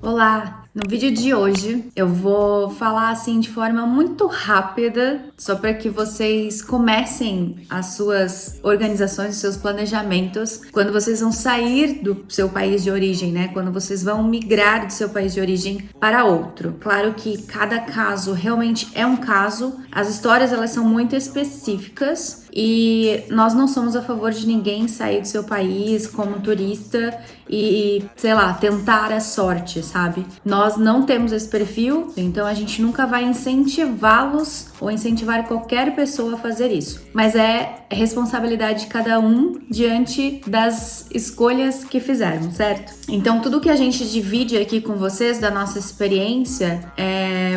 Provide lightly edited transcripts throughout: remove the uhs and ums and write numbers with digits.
Olá! No vídeo de hoje eu vou falar assim de forma muito rápida, só para que vocês comecem as suas organizações, os seus planejamentos, quando vocês vão sair do seu país de origem, né? Quando vocês vão migrar do seu país de origem para outro. Claro que cada caso realmente é um caso, as histórias elas são muito específicas e nós não somos a favor de ninguém sair do seu país como turista e, sei lá, tentar a sorte, sabe? Nós não temos esse perfil, então a gente nunca vai incentivá-los ou incentivar qualquer pessoa a fazer isso. Mas é responsabilidade de cada um diante das escolhas que fizeram, certo? Então tudo que a gente divide aqui com vocês da nossa experiência,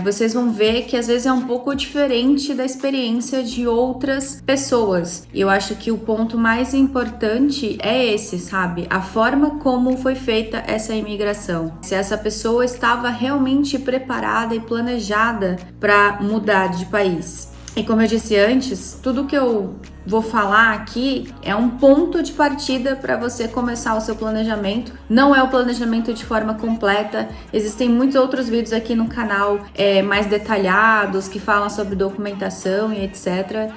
vocês vão ver que às vezes é um pouco diferente da experiência de outras pessoas. E eu acho que o ponto mais importante é esse, sabe? A forma como foi feita essa imigração. Se essa pessoa estava realmente preparada e planejada para mudar de país. E como eu disse antes, tudo que eu vou falar aqui é um ponto de partida para você começar o seu planejamento. Não é o planejamento de forma completa. Existem muitos outros vídeos aqui no canal mais detalhados que falam sobre documentação e etc.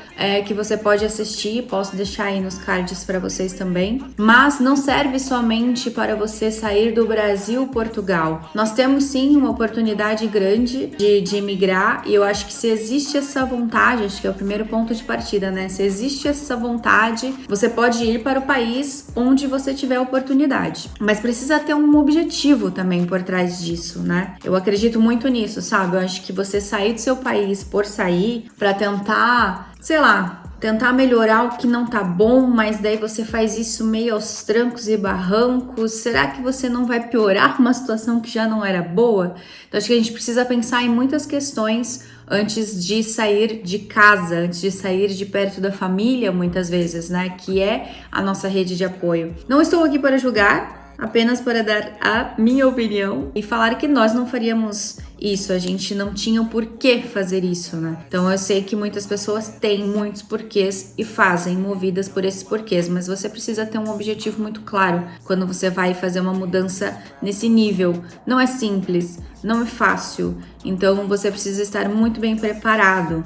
Que você pode assistir. Posso deixar aí nos cards para vocês também. Mas não serve somente para você sair do Brasil, Portugal. Nós temos sim uma oportunidade grande de imigrar e eu acho que se existe essa vontade, acho que é o primeiro ponto de partida, né? Se existe essa vontade, você pode ir para o país onde você tiver oportunidade. Mas precisa ter um objetivo também por trás disso, né? Eu acredito muito nisso, sabe? Eu acho que você sair do seu país por sair para tentar, sei lá, tentar melhorar o que não tá bom, mas daí você faz isso meio aos trancos e barrancos. Será que você não vai piorar uma situação que já não era boa? Então acho que a gente precisa pensar em muitas questões antes de sair de casa, antes de sair de perto da família, muitas vezes, né? Que é a nossa rede de apoio. Não estou aqui para julgar, apenas para dar a minha opinião e falar que nós não faríamos isso, a gente não tinha o porquê fazer isso, né? Então eu sei que muitas pessoas têm muitos porquês e fazem movidas por esses porquês, mas você precisa ter um objetivo muito claro quando você vai fazer uma mudança nesse nível. Não é simples, não é fácil, então você precisa estar muito bem preparado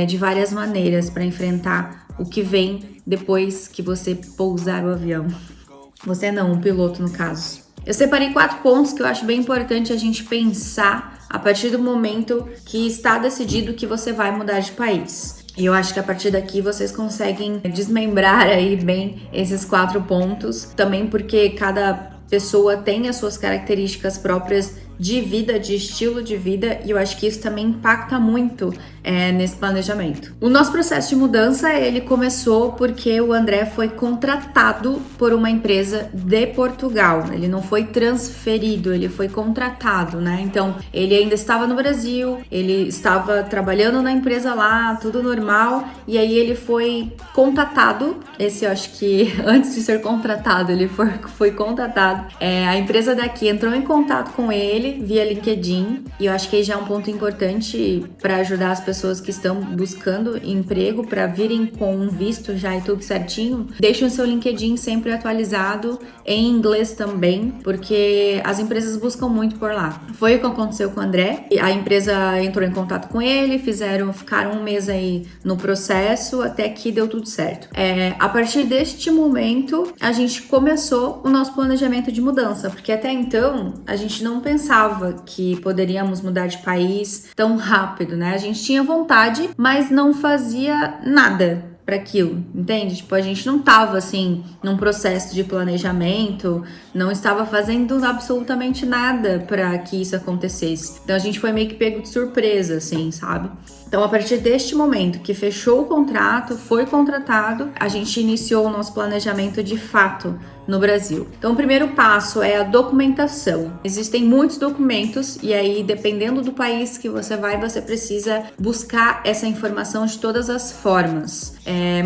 de várias maneiras para enfrentar o que vem depois que você pousar o avião. Você não, o piloto no caso. Eu separei 4 pontos que eu acho bem importante a gente pensar a partir do momento que está decidido que você vai mudar de país. E eu acho que a partir daqui vocês conseguem desmembrar aí bem esses 4 pontos, também porque cada pessoa tem as suas características próprias de vida, de estilo de vida, e eu acho que isso também impacta muito nesse planejamento. O nosso processo de mudança, ele começou porque o André foi contratado por uma empresa de Portugal, ele não foi transferido, ele foi contratado, né? Então, ele ainda estava no Brasil, ele estava trabalhando na empresa lá, tudo normal, e aí ele foi contatado, esse eu acho que antes de ser contratado, ele foi contatado, a empresa daqui entrou em contato com ele via LinkedIn, e eu acho que aí já é um ponto importante para ajudar as pessoas que estão buscando emprego para virem com um visto já e tudo certinho. Deixem o seu LinkedIn sempre atualizado em inglês também, porque as empresas buscam muito por lá. Foi o que aconteceu com o André. A empresa entrou em contato com ele, ficaram um mês aí no processo até que deu tudo certo. A partir deste momento, a gente começou o nosso planejamento de mudança, porque até então a gente não pensava que poderíamos mudar de país tão rápido, né? A gente tinha vontade, mas não fazia nada para aquilo, entende? Tipo, a gente não tava assim num processo de planejamento, não estava fazendo absolutamente nada para que isso acontecesse. Então a gente foi meio que pego de surpresa, assim, sabe? Então, a partir deste momento que fechou o contrato, foi contratado, a gente iniciou o nosso planejamento de fato no Brasil. Então, o primeiro passo é a documentação. Existem muitos documentos e aí, dependendo do país que você vai, você precisa buscar essa informação de todas as formas.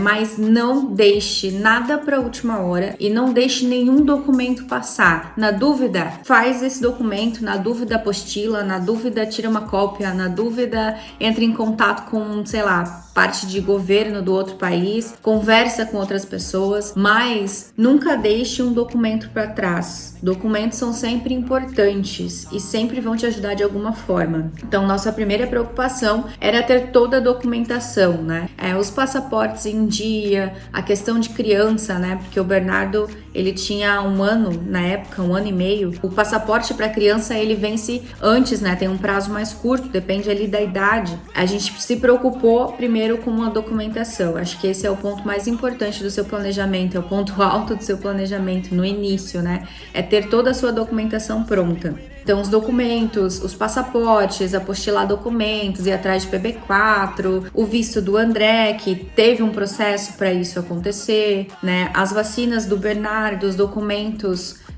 Mas não deixe nada para a última hora e não deixe nenhum documento passar. Na dúvida, faz esse documento, na dúvida, apostila, na dúvida, tira uma cópia, na dúvida, entre em contato com, sei lá, parte de governo do outro país, conversa com outras pessoas, mas nunca deixe um documento para trás. Documentos são sempre importantes e sempre vão te ajudar de alguma forma. Então, nossa primeira preocupação era ter toda a documentação, né? Os passaportes em dia, a questão de criança, né? Porque o Bernardo, ele tinha 1 ano, na época, 1 ano e meio. O passaporte para criança, ele vence antes, né? Tem um prazo mais curto, depende ali da idade. A gente se preocupou primeiro com a documentação. Acho que esse é o ponto mais importante do seu planejamento, é o ponto alto do seu planejamento no início, né? É ter toda a sua documentação pronta. Então, os documentos, os passaportes, apostilar documentos, ir atrás de PB4, o visto do André, que teve um processo para isso acontecer, né? As vacinas do Bernardo, os documentos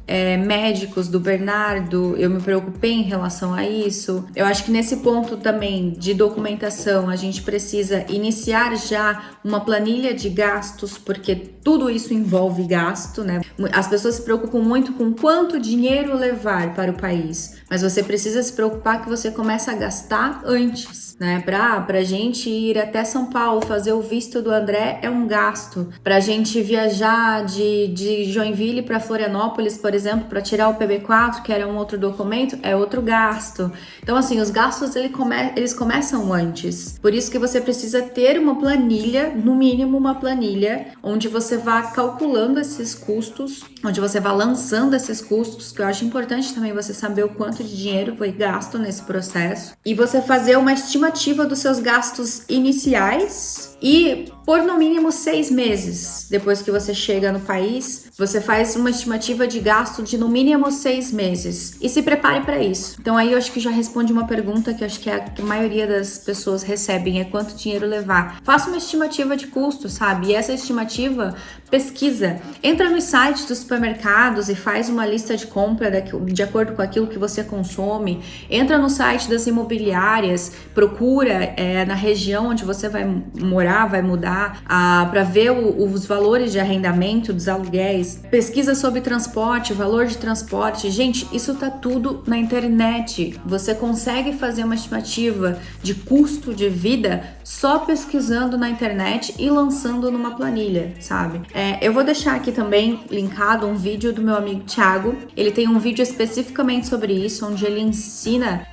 médicos do Bernardo, eu me preocupei em relação a isso. Eu acho que nesse ponto também de documentação, a gente precisa iniciar já uma planilha de gastos, porque tudo isso envolve gasto, né? As pessoas se preocupam muito com quanto dinheiro levar para o país, mas você precisa se preocupar que você começa a gastar antes, né? Pra gente ir até São Paulo fazer o visto do André é um gasto. Pra gente viajar de Joinville para Florianópolis, por exemplo, para tirar o PB4, que era um outro documento, é outro gasto. Então, assim, os gastos eles começam antes. Por isso que você precisa ter uma planilha, no mínimo uma planilha, onde você vá calculando esses custos, onde você vá lançando esses custos, que eu acho importante também você saber o quanto de dinheiro foi gasto nesse processo, e você fazer uma estimativa dos seus gastos iniciais e por no mínimo 6 meses depois que você chega no país, você faz uma estimativa de gasto de no mínimo 6 meses e se prepare para isso. Então aí eu acho que já responde uma pergunta que eu acho que a maioria das pessoas recebem, é quanto dinheiro levar. Faça uma estimativa de custo, sabe? E essa estimativa, pesquisa. Entra nos sites dos supermercados e faz uma lista de compra de acordo com aquilo que você consome. Entra no site das imobiliárias, procura na região onde você vai morar, vai mudar, para ver os valores de arrendamento dos aluguéis. Pesquisa sobre transporte, valor de transporte. Gente, isso tá tudo na internet. Você consegue fazer uma estimativa de custo de vida só pesquisando na internet e lançando numa planilha, sabe? Eu vou deixar aqui também linkado um vídeo do meu amigo Thiago. Ele tem um vídeo especificamente sobre isso, onde ele ensina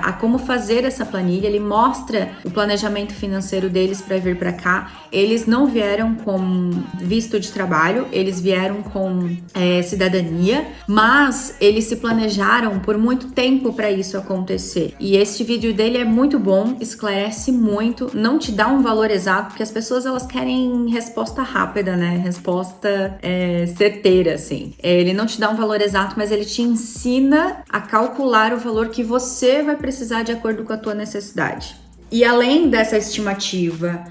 a como fazer essa planilha. Ele mostra o planejamento financeiro deles para vir para cá. Eles não vieram com visto de trabalho, eles vieram com cidadania, mas eles se planejaram por muito tempo para isso acontecer. E este vídeo dele é muito bom, esclarece muito, não te dá um valor exato, porque as pessoas elas querem resposta rápida, né? Resposta certeira, assim. Ele não te dá um valor exato, mas ele te ensina a calcular o valor que você vai precisar de acordo com a tua necessidade. E além dessa estimativa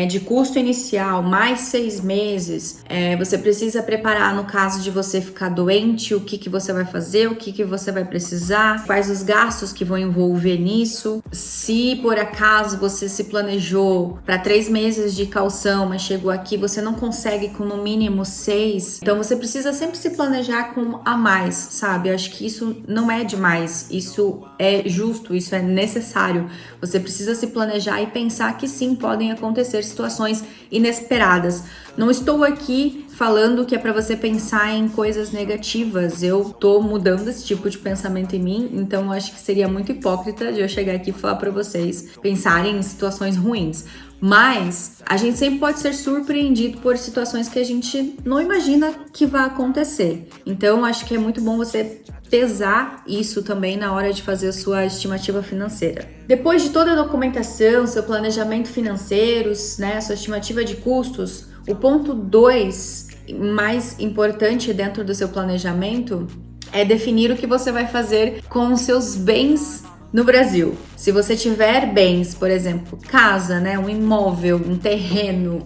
de custo inicial, mais 6 meses, você precisa preparar no caso de você ficar doente, o que você vai fazer, o que você vai precisar, quais os gastos que vão envolver nisso. Se por acaso você se planejou para 3 meses de caução, mas chegou aqui, você não consegue com no mínimo 6, então você precisa sempre se planejar com a mais, sabe? Eu acho que isso não é demais, isso é justo, isso é necessário. Você precisa se planejar e pensar que sim, podem acontecer situações inesperadas. Não estou aqui falando que é para você pensar em coisas negativas. Eu tô mudando esse tipo de pensamento em mim, então eu acho que seria muito hipócrita de eu chegar aqui e falar para vocês pensarem em situações ruins. Mas a gente sempre pode ser surpreendido por situações que a gente não imagina que vai acontecer. Então acho que é muito bom você pesar isso também na hora de fazer a sua estimativa financeira. Depois de toda a documentação, seu planejamento financeiro, né, sua estimativa de custos, o ponto 2 mais importante dentro do seu planejamento é definir o que você vai fazer com os seus bens no Brasil. Se você tiver bens, por exemplo, casa, né, um imóvel, um terreno,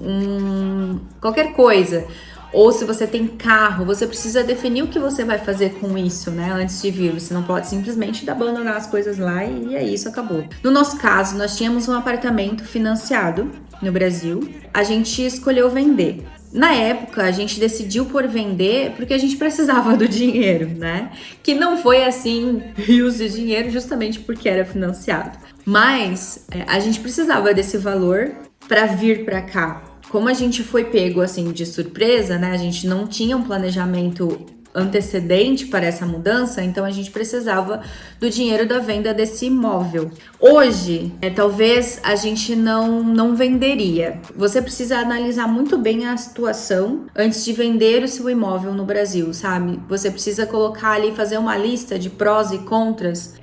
qualquer coisa, ou se você tem carro, você precisa definir o que você vai fazer com isso, né, antes de vir. Você não pode simplesmente abandonar as coisas lá e é isso, acabou. No nosso caso, nós tínhamos um apartamento financiado no Brasil. A gente escolheu vender. Na época, a gente decidiu por vender porque a gente precisava do dinheiro, né? Que não foi assim rios de dinheiro justamente porque era financiado. Mas a gente precisava desse valor para vir para cá. Como a gente foi pego assim de surpresa, né? A gente não tinha um planejamento antecedente para essa mudança, então a gente precisava do dinheiro da venda desse imóvel. Hoje, talvez a gente não venderia. Você precisa analisar muito bem a situação antes de vender o seu imóvel no Brasil, sabe? Você precisa colocar ali, fazer uma lista de prós e contras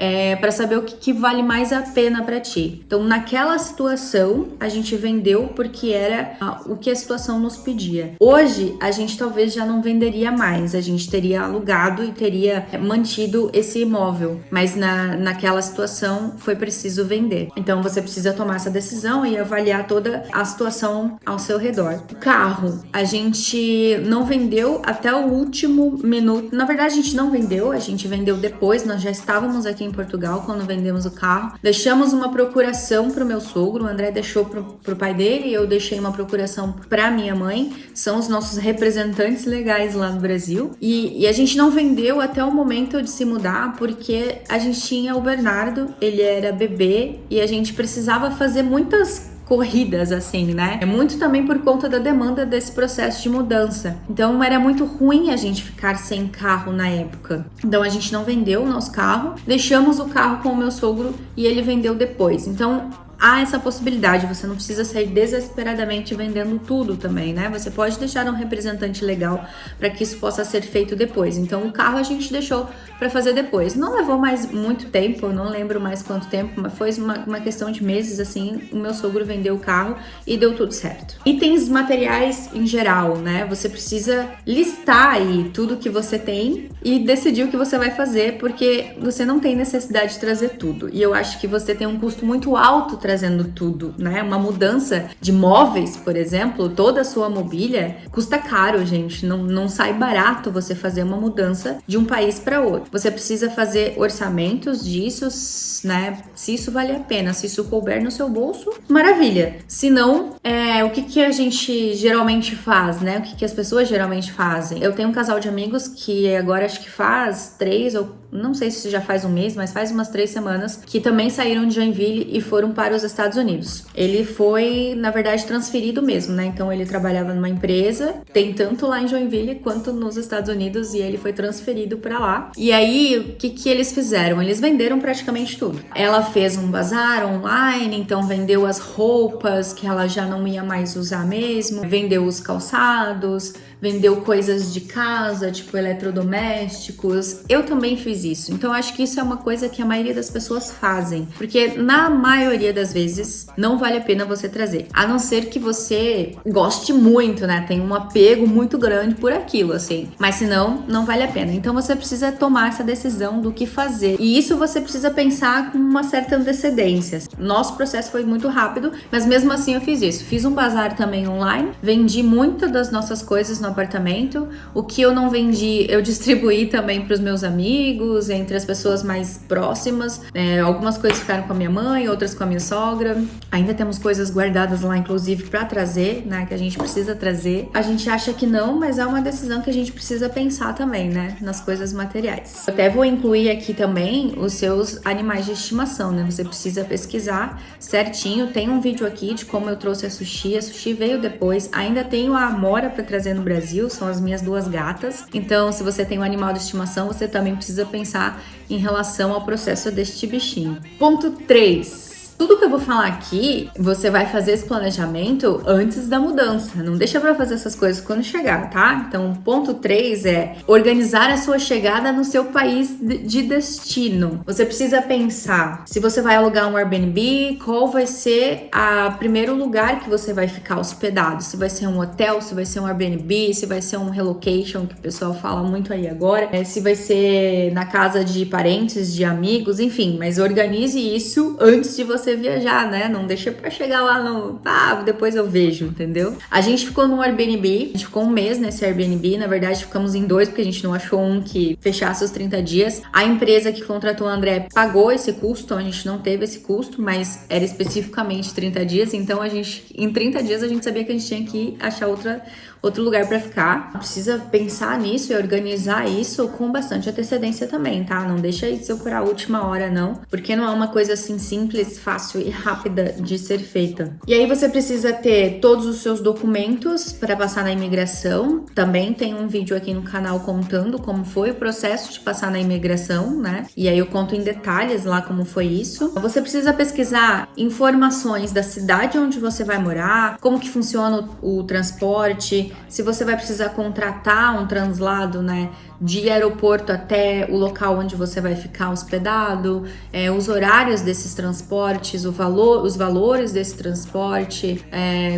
para saber o que vale mais a pena para ti. Então, naquela situação, a gente vendeu porque era o que a situação nos pedia. Hoje, a gente talvez já não venderia mais, a gente teria alugado e teria mantido esse imóvel, mas naquela situação foi preciso vender. Então você precisa tomar essa decisão e avaliar toda a situação ao seu redor. O carro, a gente não vendeu até o último minuto. Na verdade, a gente não vendeu, a gente vendeu depois. Nós já estávamos aqui em Portugal quando vendemos o carro. Deixamos uma procuração pro meu sogro, o André deixou pro pai dele e eu deixei uma procuração pra minha mãe. São os nossos representantes legais lá no Brasil. E a gente não vendeu até o momento de se mudar porque a gente tinha o Bernardo, ele era bebê e a gente precisava fazer muitas corridas assim, né? É muito também por conta da demanda desse processo de mudança. Então era muito ruim a gente ficar sem carro na época. Então a gente não vendeu o nosso carro, deixamos o carro com o meu sogro e ele vendeu depois. Então há essa possibilidade, você não precisa sair desesperadamente vendendo tudo também, né? Você pode deixar um representante legal para que isso possa ser feito depois. Então o carro a gente deixou para fazer depois. Não levou mais muito tempo, eu não lembro mais quanto tempo, mas foi uma questão de meses, assim, o meu sogro vendeu o carro e deu tudo certo. Itens materiais em geral, né? Você precisa listar aí tudo que você tem e decidir o que você vai fazer, porque você não tem necessidade de trazer tudo. E eu acho que você tem um custo muito alto trazendo tudo, né? Uma mudança de móveis, por exemplo, toda a sua mobília custa caro, gente. Não sai barato você fazer uma mudança de um país para outro. Você precisa fazer orçamentos disso, né? Se isso vale a pena, se isso couber no seu bolso, maravilha. Se não, o que a gente geralmente faz, né? O que as pessoas geralmente fazem? Eu tenho um casal de amigos que agora acho que faz 3 ou não sei se já faz um mês, mas faz umas 3 semanas, que também saíram de Joinville e foram para os Estados Unidos. Ele foi, na verdade, transferido mesmo, né? Então ele trabalhava numa empresa, tem tanto lá em Joinville quanto nos Estados Unidos, e ele foi transferido para lá. E aí, o que eles fizeram? Eles venderam praticamente tudo. Ela fez um bazar online, então vendeu as roupas que ela já não ia mais usar mesmo, vendeu os calçados, vendeu coisas de casa, tipo eletrodomésticos. Eu também fiz isso. Então acho que isso é uma coisa que a maioria das pessoas fazem, porque na maioria das vezes não vale a pena você trazer, a não ser que você goste muito, né? Tem um apego muito grande por aquilo, assim. Mas se não vale a pena. Então você precisa tomar essa decisão do que fazer. E isso você precisa pensar com uma certa antecedência. Nosso processo foi muito rápido, mas mesmo assim eu fiz isso. Fiz um bazar também online, vendi muitas das nossas coisas no apartamento. O que eu não vendi, eu distribuí também para os meus amigos, entre as pessoas mais próximas. Algumas coisas ficaram com a minha mãe, outras com a minha sogra. Ainda temos coisas guardadas lá, inclusive, para trazer, né? Que a gente precisa trazer. A gente acha que não, mas é uma decisão que a gente precisa pensar também, né? Nas coisas materiais. Eu até vou incluir aqui também os seus animais de estimação, né? Você precisa pesquisar certinho. Tem um vídeo aqui de como eu trouxe a Sushi. A Sushi veio depois. Ainda tenho a Amora para trazer no Brasil, são as minhas 2 gatas. Então, se você tem um animal de estimação, você também precisa pensar em relação ao processo deste bichinho. Ponto 3. Tudo que eu vou falar aqui, você vai fazer esse planejamento antes da mudança. Não deixa pra fazer essas coisas quando chegar, tá? Então, ponto 3 é organizar a sua chegada no seu país de destino. Você precisa pensar se você vai alugar um Airbnb, qual vai ser o primeiro lugar que você vai ficar hospedado. Se vai ser um hotel, se vai ser um Airbnb, se vai ser um relocation, que o pessoal fala muito aí agora. Se vai ser na casa de parentes, de amigos, enfim. Mas organize isso antes de você viajar, né? Não deixa pra chegar lá depois eu vejo, entendeu? A gente ficou num Airbnb, a gente ficou um mês nesse Airbnb, na verdade ficamos em 2 porque a gente não achou um que fechasse os 30 dias. A empresa que contratou o André pagou esse custo, a gente não teve esse custo, mas era especificamente 30 dias, então em 30 dias a gente sabia que a gente tinha que achar outro lugar para ficar. Precisa pensar nisso e organizar isso com bastante antecedência também, tá? Não deixa isso para a última hora, não, porque não é uma coisa assim simples, fácil fácil e rápida de ser feita. E aí você precisa ter todos os seus documentos para passar na imigração. Também tem um vídeo aqui no canal contando como foi o processo de passar na imigração, né? E aí eu conto em detalhes lá como foi isso. Você precisa pesquisar informações da cidade onde você vai morar, como que funciona o transporte, se você vai precisar contratar um translado, né, de aeroporto até o local onde você vai ficar hospedado, os horários desses transportes, os valores desse transporte,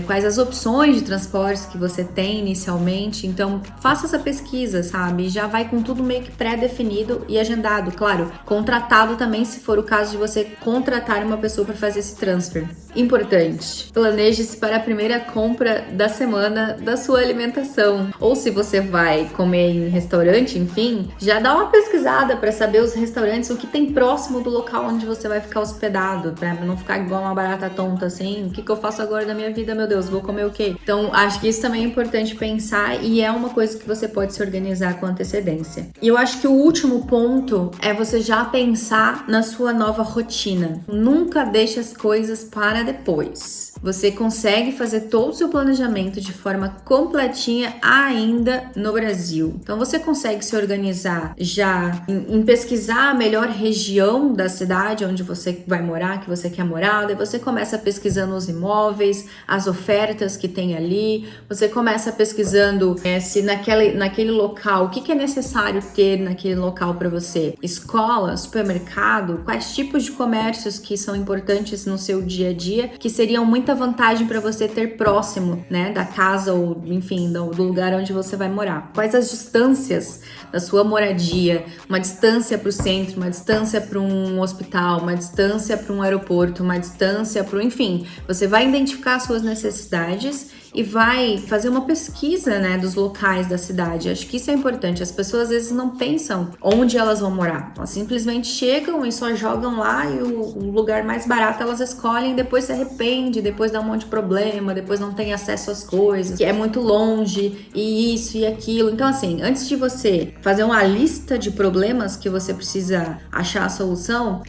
quais as opções de transportes que você tem inicialmente. Então, faça essa pesquisa, sabe? Já vai com tudo meio que pré-definido e agendado. Claro, contratado também, se for o caso de você contratar uma pessoa para fazer esse transfer. Importante, planeje-se para a primeira compra da semana da sua alimentação. Ou se você vai comer em restaurante, enfim, já dá uma pesquisada para saber os restaurantes, o que tem próximo do local onde você vai ficar hospedado, para não ficar igual uma barata tonta assim. O que eu faço agora da minha vida, meu Deus, vou comer o quê? Então, acho que isso também é importante pensar e é uma coisa que você pode se organizar com antecedência. E eu acho que o último ponto é você já pensar na sua nova rotina. Nunca deixe as coisas para depois. Você consegue fazer todo o seu planejamento de forma completinha ainda no Brasil. Então você consegue se organizar já em pesquisar a melhor região da cidade onde você vai morar, que você quer morar. Daí você começa pesquisando os imóveis, as ofertas que tem ali. Você começa pesquisando se naquele local, o que é necessário ter naquele local para você. Escola, supermercado, quais tipos de comércios que são importantes no seu dia a dia, que seriam muita vantagem para você ter próximo, né, da casa ou, enfim, do lugar onde você vai morar. Quais as distâncias da sua moradia, uma distância para o centro, uma distância para um hospital, uma distância para um aeroporto, uma distância para, enfim, você vai identificar as suas necessidades e vai fazer uma pesquisa, né, dos locais da cidade. Acho que isso é importante. As pessoas às vezes não pensam onde elas vão morar. Elas simplesmente chegam e só jogam lá e o lugar mais barato elas escolhem, depois se arrepende, depois dá um monte de problema, depois não tem acesso às coisas, que é muito longe, e isso e aquilo. Então, assim, antes de você fazer uma lista de problemas que você precisa achar a solução,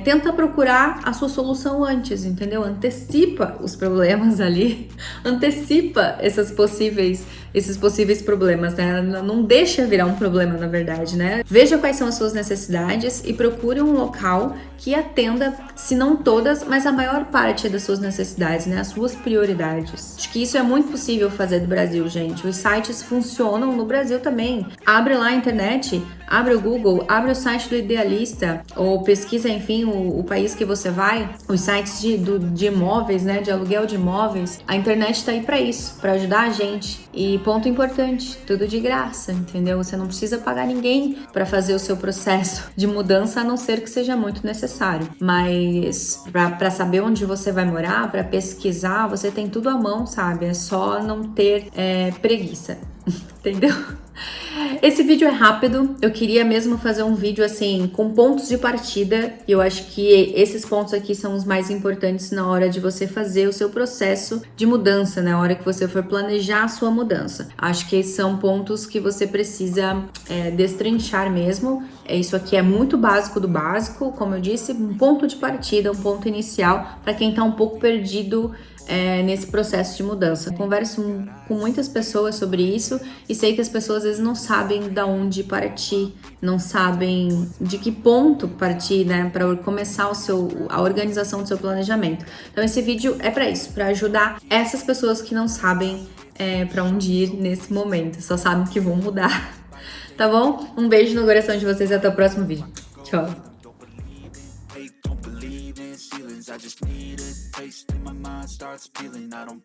tenta procurar a sua solução antes, entendeu? Antecipa os problemas ali, antecipa esses possíveis problemas, né? Não deixa virar um problema, na verdade, né? Veja quais são as suas necessidades e procure um local que atenda, se não todas, mas a maior parte das suas necessidades, né? As suas prioridades. Acho que isso é muito possível fazer do Brasil, gente. Os sites funcionam no Brasil também. Abre lá a internet, abre o Google, abre o site do Idealista, ou pesquisa, enfim, o país que você vai, os sites de imóveis, né? De aluguel de imóveis. A internet tá aí pra isso, pra ajudar a gente. E ponto importante, tudo de graça, entendeu? Você não precisa pagar ninguém para fazer o seu processo de mudança, a não ser que seja muito necessário. Mas para saber onde você vai morar, para pesquisar, você tem tudo à mão, sabe? É só não ter preguiça, entendeu? Esse vídeo é rápido, eu queria mesmo fazer um vídeo assim, com pontos de partida, e eu acho que esses pontos aqui são os mais importantes na hora de você fazer o seu processo de mudança, na hora que você for planejar a sua mudança. Acho que esses são pontos que você precisa destrinchar mesmo. Isso aqui é muito básico do básico, como eu disse, um ponto de partida, um ponto inicial para quem tá um pouco perdido nesse processo de mudança. Eu converso com muitas pessoas sobre isso e sei que as pessoas às vezes não sabem de onde partir, não sabem de que ponto partir, né, para começar a organização do seu planejamento. Então esse vídeo é para isso, para ajudar essas pessoas que não sabem para onde ir nesse momento, só sabem que vão mudar. Tá bom? Um beijo no coração de vocês e até o próximo vídeo. Tchau! I just need a taste and my mind starts peeling. I don't